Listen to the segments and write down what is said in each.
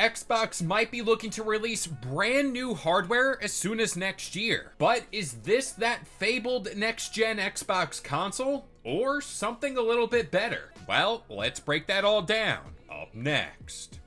Xbox might be looking to release brand new hardware as soon as next year. But is this that fabled next-gen Xbox console? Or something a little bit better? Well, let's break that all down. Up next.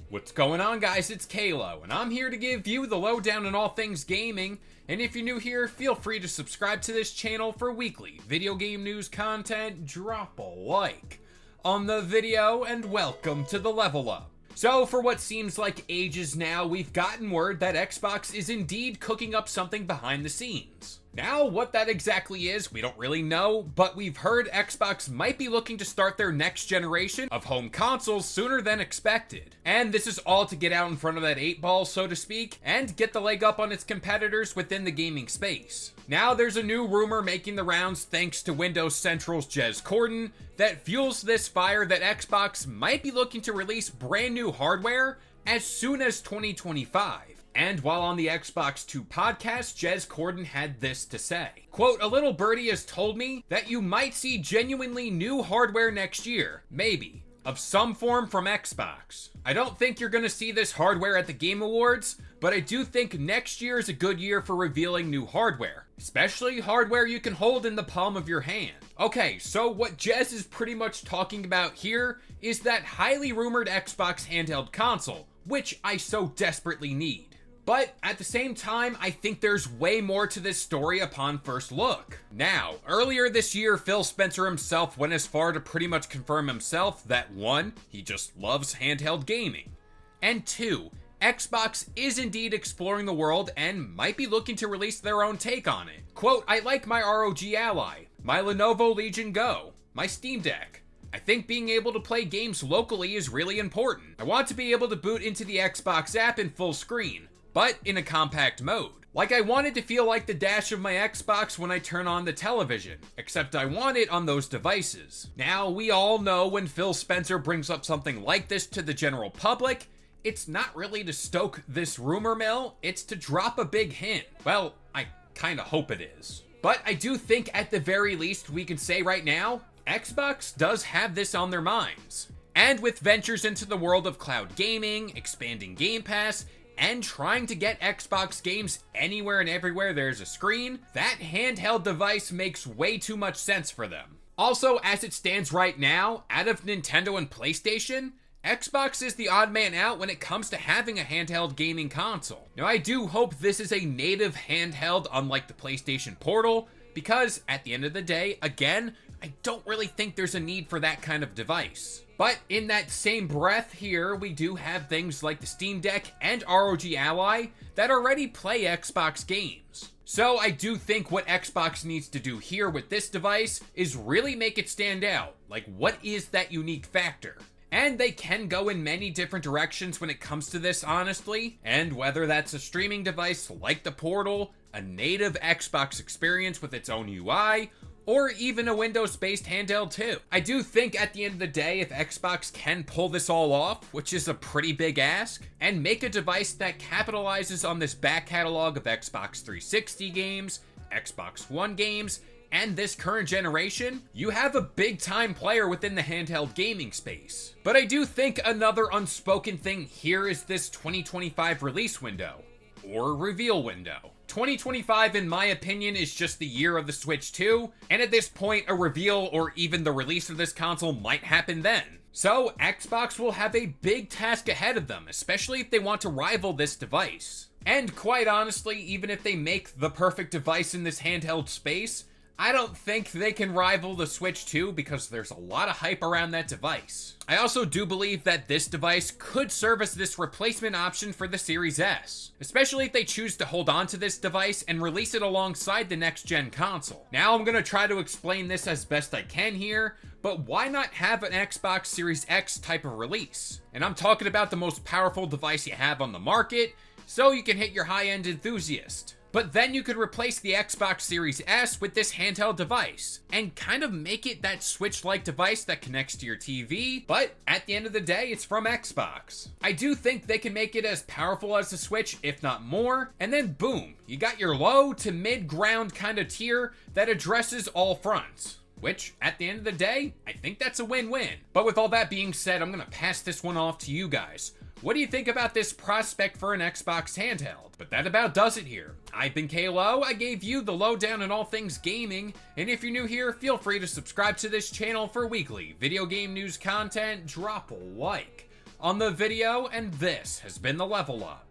What's going on, guys? It's Kalo, and I'm here to give you the lowdown on all things gaming. And if you're new here, feel free to subscribe to this channel for weekly video game news content. Drop a like on the video, and welcome to the Level Up. So, for what seems like ages now, we've gotten word that Xbox is indeed cooking up something behind the scenes. Now, what that exactly is, we don't really know, but we've heard Xbox might be looking to start their next generation of home consoles sooner than expected. And this is all to get out in front of that 8-ball, so to speak, and get the leg up on its competitors within the gaming space. Now, there's a new rumor making the rounds thanks to Windows Central's Jez Corden that fuels this fire that Xbox might be looking to release brand new hardware as soon as 2025. And while on the Xbox 2 podcast, Jez Corden had this to say. Quote, "A little birdie has told me that you might see genuinely new hardware next year, maybe, of some form from Xbox. I don't think you're gonna see this hardware at the Game Awards, but I do think next year is a good year for revealing new hardware, especially hardware you can hold in the palm of your hand." Okay, so what Jez is pretty much talking about here is that highly rumored Xbox handheld console, which I so desperately need. But at the same time, I think there's way more to this story upon first look. Now, earlier this year, Phil Spencer himself went as far to pretty much confirm himself that 1, he just loves handheld gaming, and 2, Xbox is indeed exploring the world and might be looking to release their own take on it. Quote, "I like my ROG Ally, my Lenovo Legion Go, my Steam Deck. I think being able to play games locally is really important. I want to be able to boot into the Xbox app in full screen, but in a compact mode. Like I want it to feel like the dash of my Xbox when I turn on the television, except I want it on those devices." Now, we all know when Phil Spencer brings up something like this to the general public, it's not really to stoke this rumor mill, it's to drop a big hint. Well, I kinda hope it is. But I do think at the very least we can say right now, Xbox does have this on their minds. And with ventures into the world of cloud gaming, expanding Game Pass, and trying to get Xbox games anywhere and everywhere there's a screen, that handheld device makes way too much sense for them. Also, as it stands right now, out of Nintendo and PlayStation, Xbox is the odd man out when it comes to having a handheld gaming console. Now, I do hope this is a native handheld unlike the PlayStation Portal, because at the end of the day, again, I don't really think there's a need for that kind of device. But in that same breath here, we do have things like the Steam Deck and ROG Ally that already play Xbox games. So I do think what Xbox needs to do here with this device is really make it stand out. Like, what is that unique factor? And they can go in many different directions when it comes to this, honestly. And whether that's a streaming device like the Portal, a native Xbox experience with its own UI, or even a Windows-based handheld too. I do think at the end of the day, if Xbox can pull this all off, which is a pretty big ask, and make a device that capitalizes on this back catalog of Xbox 360 games, Xbox One games, and this current generation, you have a big-time player within the handheld gaming space. But I do think another unspoken thing here is this 2025 release window, or reveal window. 2025, in my opinion, is just the year of the Switch 2, and at this point, a reveal or even the release of this console might happen then. So, Xbox will have a big task ahead of them, especially if they want to rival this device. And quite honestly, even if they make the perfect device in this handheld space, I don't think they can rival the Switch 2 because there's a lot of hype around that device. I also do believe that this device could serve as this replacement option for the Series S, especially if they choose to hold on to this device and release it alongside the next-gen console. Now I'm gonna try to explain this as best I can here, but why not have an Xbox Series X type of release? And I'm talking about the most powerful device you have on the market, so you can hit your high-end enthusiast. But then you could replace the Xbox Series S with this handheld device and kind of make it that Switch-like device that connects to your TV, but at the end of the day, it's from Xbox. I do think they can make it as powerful as the Switch, if not more, and then boom, you got your low to mid-ground kind of tier that addresses all fronts. which at the end of the day, I think that's a win-win. But with all that being said, I'm gonna pass this one off to you guys. What do you think about this prospect for an Xbox handheld? But that about does it here. I've been Kalo, I gave you the lowdown on all things gaming, and if you're new here, feel free to subscribe to this channel for weekly video game news content. Drop a like on the video, and this has been the Level Up.